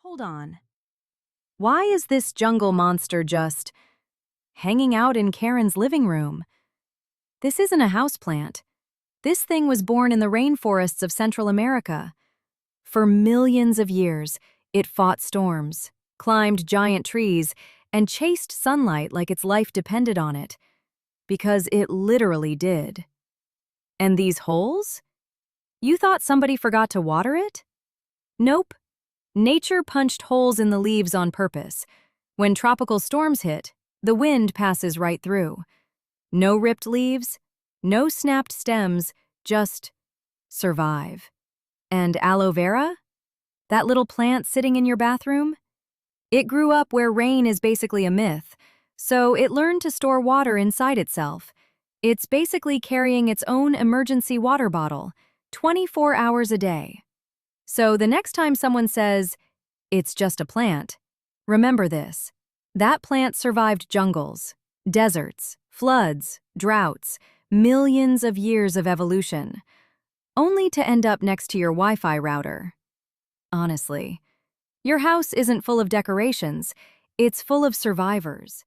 Hold on. Why is this jungle monster just hanging out in Karen's living room? This isn't a houseplant. This thing was born in the rainforests of Central America. For millions of years, it fought storms, climbed giant trees, and chased sunlight like its life depended on it. Because it literally did. And these holes? You thought somebody forgot to water it? Nope. Nature punched holes in the leaves on purpose. When tropical storms hit, the wind passes right through. No ripped leaves, no snapped stems, just survive. And aloe vera? That little plant sitting in your bathroom? It grew up where rain is basically a myth, so it learned to store water inside itself. It's basically carrying its own emergency water bottle, 24 hours a day. So the next time someone says, "It's just a plant," remember this. That plant survived jungles, deserts, floods, droughts, millions of years of evolution, only to end up next to your Wi-Fi router. Honestly, your house isn't full of decorations, it's full of survivors.